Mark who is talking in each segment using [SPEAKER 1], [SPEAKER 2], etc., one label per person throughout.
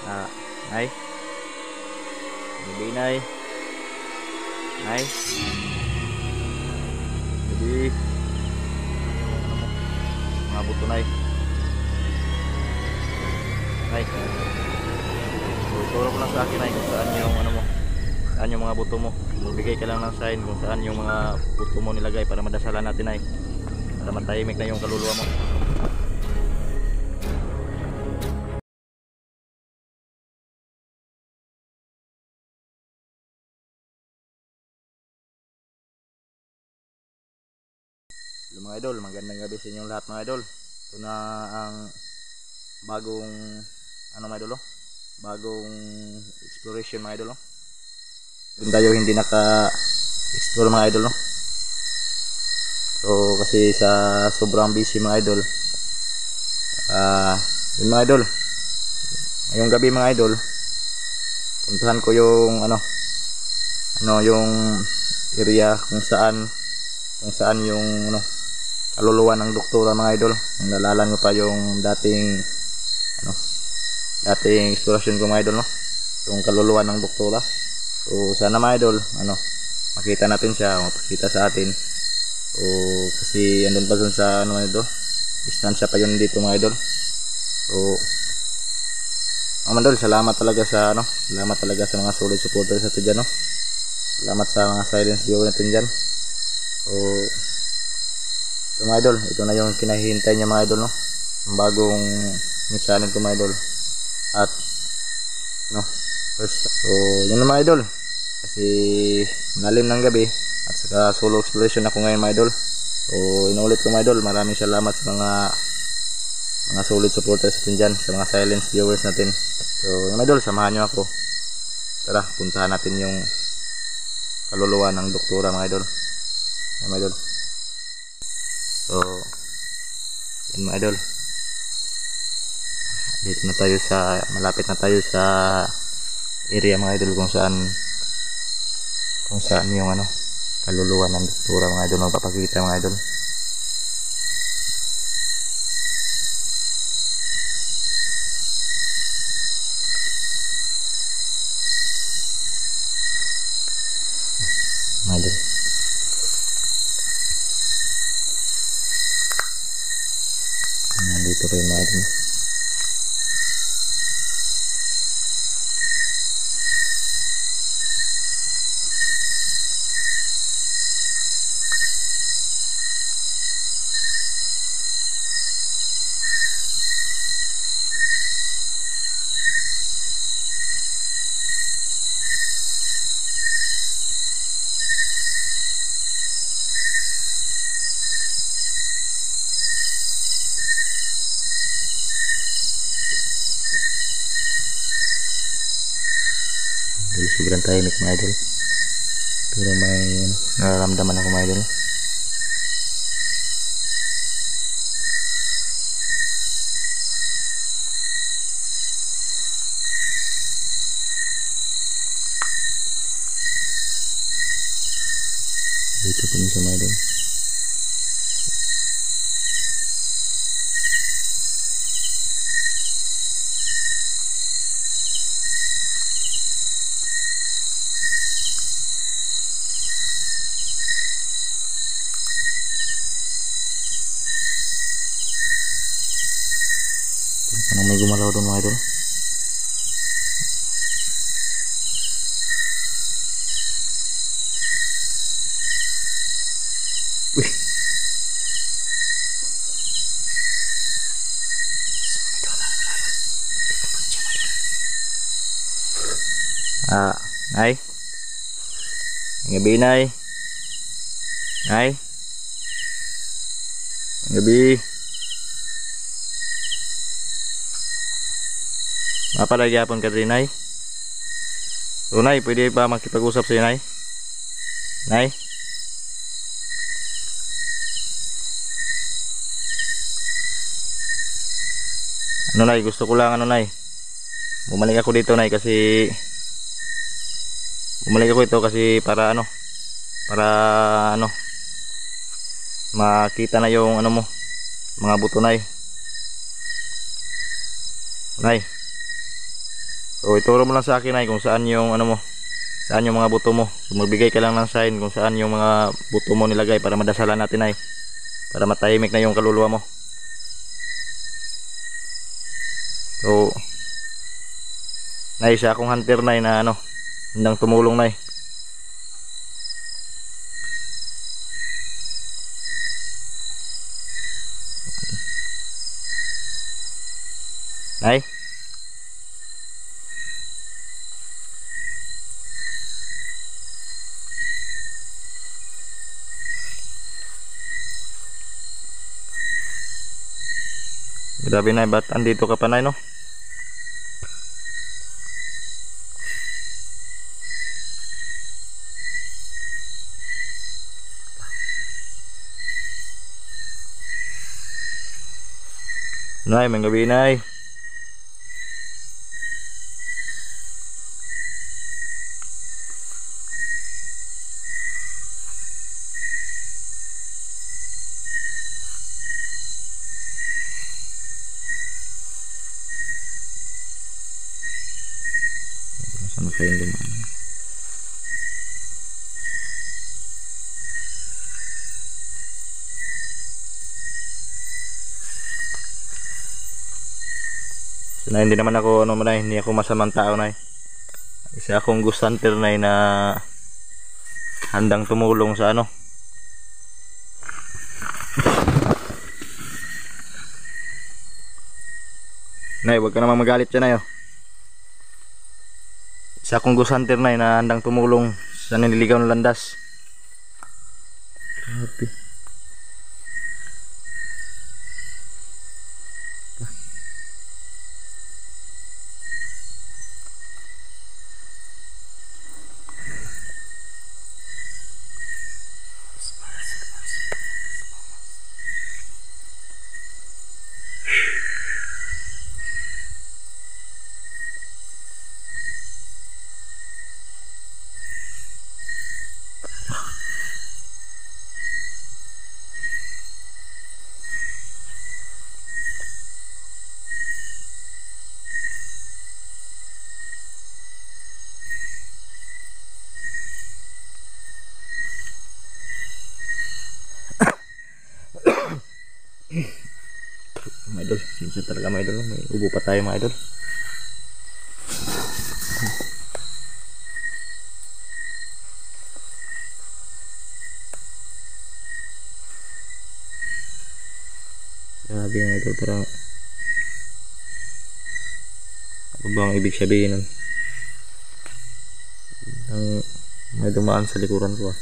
[SPEAKER 1] Ah, Nay. Gabi, Nay. Nay. Gabi. Mga buto, Nay. Nay. Turo ko lang sa akin, Nay, kung saan yung ano mo. Saan yung mga buto mo. Magbigay ka lang ng sign kung saan yung mga buto mo nilagay para madasalan natin, Nay. Para matahimik na yung kaluluwa mo. Hello mga idol, magandang gabi sa inyong lahat mga idol. Ito na ang bagong mga idol, oh. Bagong exploration mga idol, oh. Doon tayo hindi naka-explore mga idol, no. So kasi sa sobrang busy mga idol. Yun mga idol. Ngayong gabi mga idol, puntahan ko yung yung area kung saan yung kaluluwa ng doktora mga idol. Nalala nyo pa yung dating explorasyon ko mga idol, no? Yung kaluluwa ng doktora. So sana mga idol makita natin siya, mapakita sa atin. So kasi andun pa dun sa distansya pa yun dito mga idol. So mga idol, salamat talaga sa mga solid supporters natin dyan, no? Salamat sa mga silence viewer natin dyan. So mga idol, ito na yung kinahihintay niya mga idol, no? Yung bagong channel ko mga idol. At first, so yun na mga idol, kasi malalim ng gabi at saka solo exploration ako ngayon mga idol. So inulit ko mga idol, maraming salamat sa mga solid supporters natin dyan, sa mga silence viewers natin. So yun mga idol, samahan nyo ako. Tara, puntahan natin yung kaluluwa ng doktora mga idol. Yun mga idol. So yun mga idol, dito na tayo malapit na tayo sa area mga idol kung saan yung kaluluwa ng doktora mga idol magpapakita mga idol. Mga idol, nandito rin mga idol. Sobrang tahimik mga idol, pero may nararamdaman ako mga idol. Dito po niya mga idol. Anong may gumalaw doon mga idol? Uy! Nay? Gabi, Nay? Nay? Gabi? Mapalagyapon ka rin, Nay? So, Nay, pwede ba makipag-usap sa'yo, Nay? Nay? Nay, gusto ko lang, Nay? Bumalik ako dito, Nay, kasi para makita na yung mga buto, Nay. Nay. So ituro mo lang sa akin ay kung saan yung ano mo, saan yung mga buto mo. So magbigay ka lang ng sign kung saan yung mga buto mo nilagay para madasalan natin ay, para matahimik na yung kaluluwa mo. So nay, isa akong hunter nay na ano, handang tumulong nay. Nay, grabe nay, ba't andito ka pa nay no? Nay, may gabi nay. Saan kayong lumaan? So, na, hindi naman ako ano man ay, hindi ako masamang tao na. Isa akong ghost hunter na handang tumulong sa ano. Nay, wag ka naman magalit dyan ayo. Isa akong ghost hunter na handang tumulong sa nililigaw ng landas. Grabe. Mga idol, sinsa talaga mga idol, may ubo pa tayo mga idol. Grabe mga idol, parang ano ba ang ibig sabihin nun? May dumaan sa likuran ko ah.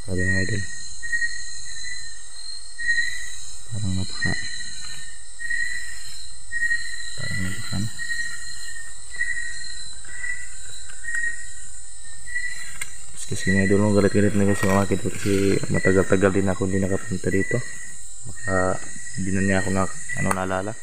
[SPEAKER 1] Sabi mga idol, parang napaka ano, kasi mga idol, galit-galit na kasi mga idol kasi matagal-tagal din ako hindi nakapunta dito, baka hindi na niya ako na ano naalala.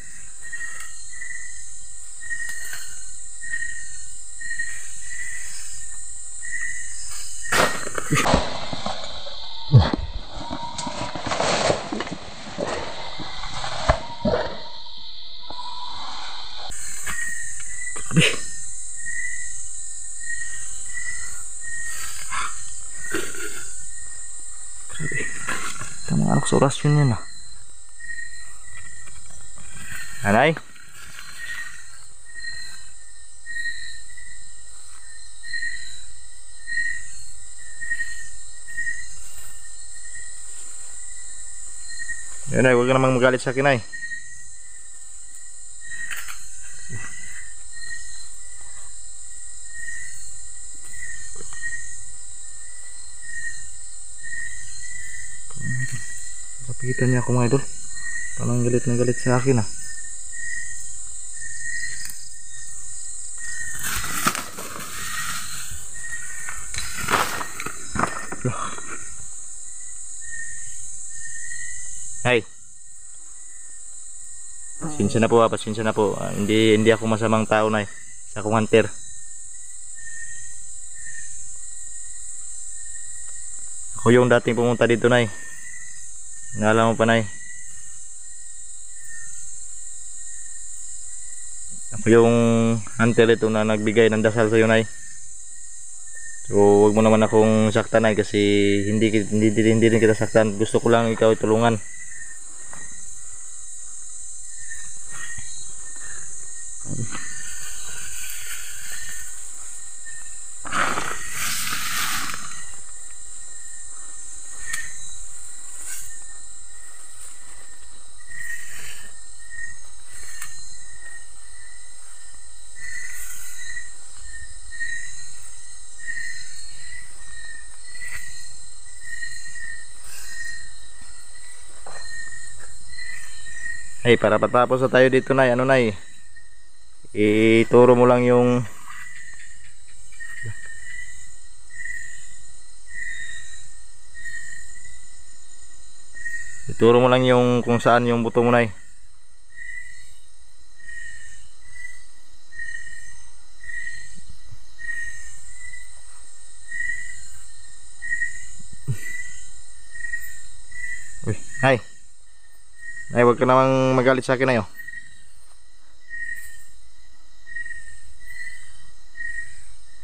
[SPEAKER 1] Grabe. Tamang anak sa orasyon yan ah. Nanay? Yan ay, huwag ka namang magalit sa akin ay. Kapitan niya ako mga idol. Parang galit na galit sa akin ah. Hey. Pasensya na po ha, pasensya na po. Hindi ako masamang tao na Isa akong hunter. Ako yung dating pumunta dito na Naalala mo pa na Ako yung hunter ito na nagbigay ng dasal sa iyo na So wag mo naman akong saktan kasi hindi rin kita saktan. Gusto ko lang ikaw itulungan. Para patapos na tayo dito ano ituro mo lang yung kung saan yung buto mo Uy, wag ka namang magalit sa akin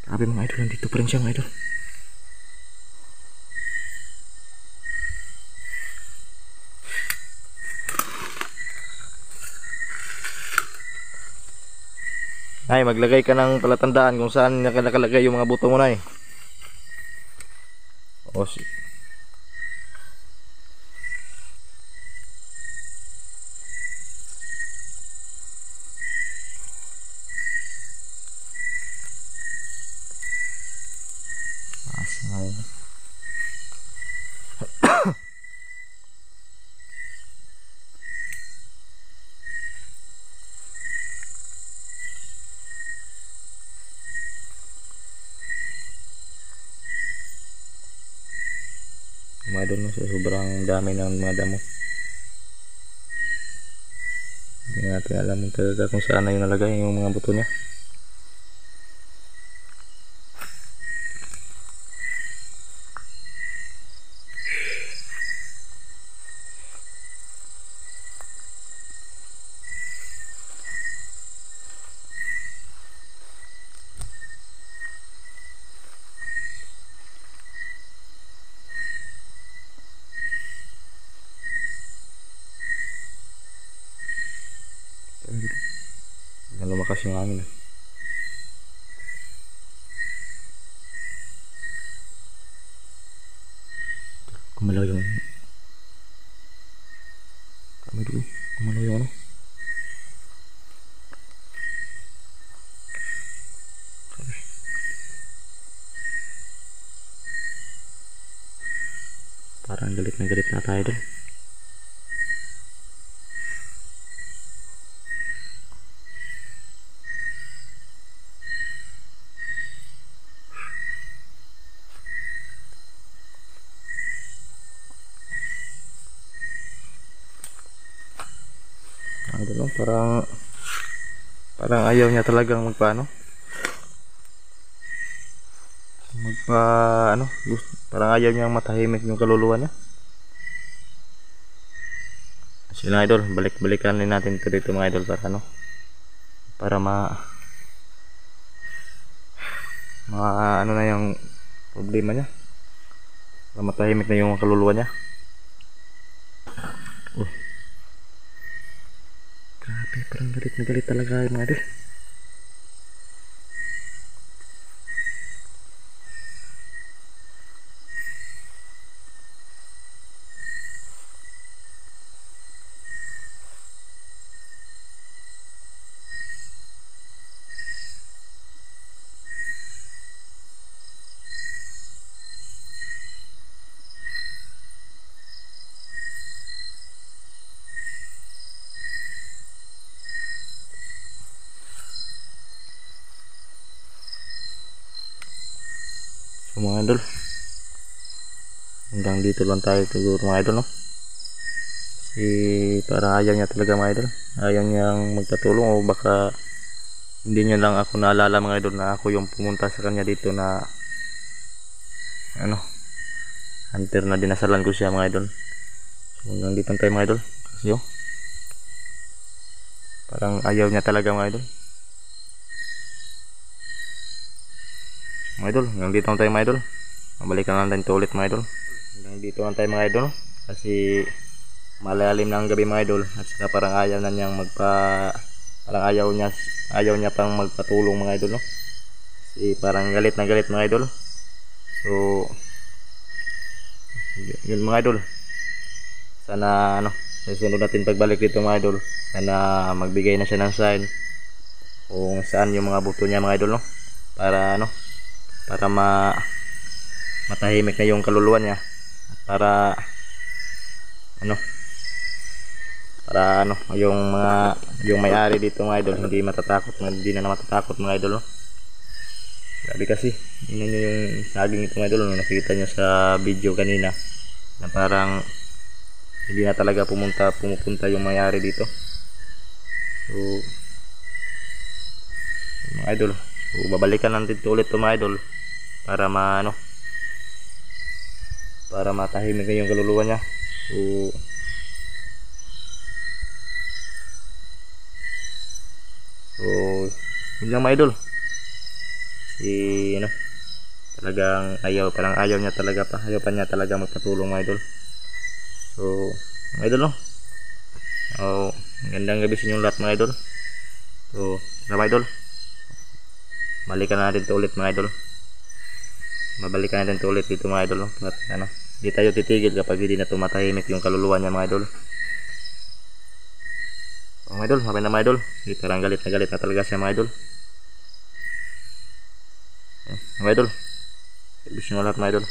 [SPEAKER 1] Grabe mga idol, nandito pa rin siya mga idol. Maglagay ka ng palatandaan kung saan nakalagay yung mga buto mo O mga idol so sobrang dami ng mga damo. Hindi natin alam talaga kung saan na yung nalagay yung mga buto niya. Lumakas yung hangin Kumalaw yung Kumalaw yung Parang galit na tayo dun. Parang ayaw niya talagang parang ayaw niyang matahimik yung kaluluwa niya. So yun idol, balik-balikan din natin ito dito mga idol para na yung problema niya, para matahimik na yung kaluluwa niya. Grabe, parang galit na galit talaga yung mga idol. So mga idol, hanggang dito lang tayo siguro mga idol, no? Kasi para ayaw niya talaga mga idol. ayaw niyang magpatulong, o baka hindi niya lang ako naalala mga idol na ako yung pumunta sa kanya dito na ano, hunter, na dinasalan ko siya mga idol. So hanggang dito tayo mga idol, kasi parang ayaw niya talaga mga idol. Mga idol, hanggang dito tayo mga idol, mabalikan lang tayo ulit mga idol. Hanggang dito lang tayo mga idol, kasi malalim na ang gabi mga idol, at saka parang ayaw na niyang parang ayaw niya pang magpatulong mga idol, no? Kasi parang galit na galit mga idol. So yun mga idol, sana susunod natin pagbalik dito mga idol, sana magbigay na siya ng sign kung saan yung mga buto niya mga idol, no? Para para matahimik na yung kaluluwa niya, para yung may-ari dito mga idol hindi na matatakot mga idol, no? Grabe kasi, yun yung saging ito mga idol, no? Nakita nyo sa video kanina na parang hindi na talaga pumupunta yung may-ari dito. So mga idol, so babalikan natin ito ulit mga idol, para para matahimik na yung kaluluwa niya. So yun lang mga idol, talagang parang ayaw niya talaga ayaw pa niya talaga magpatulong mga idol. So mga idol, no? Magandang gabi sa inyong lahat mga idol. So mga idol, balikan natin ito ulit mga idol, babalikan natin ito ulit dito mga idol, no? At di tayo titigil kapag hindi na tumatahimik yung kaluluwa niya mga idol. So mga idol, mabay na mga idol, di parang galit na talaga siya mga idol. Mga idol, servisyo na lahat mga idol.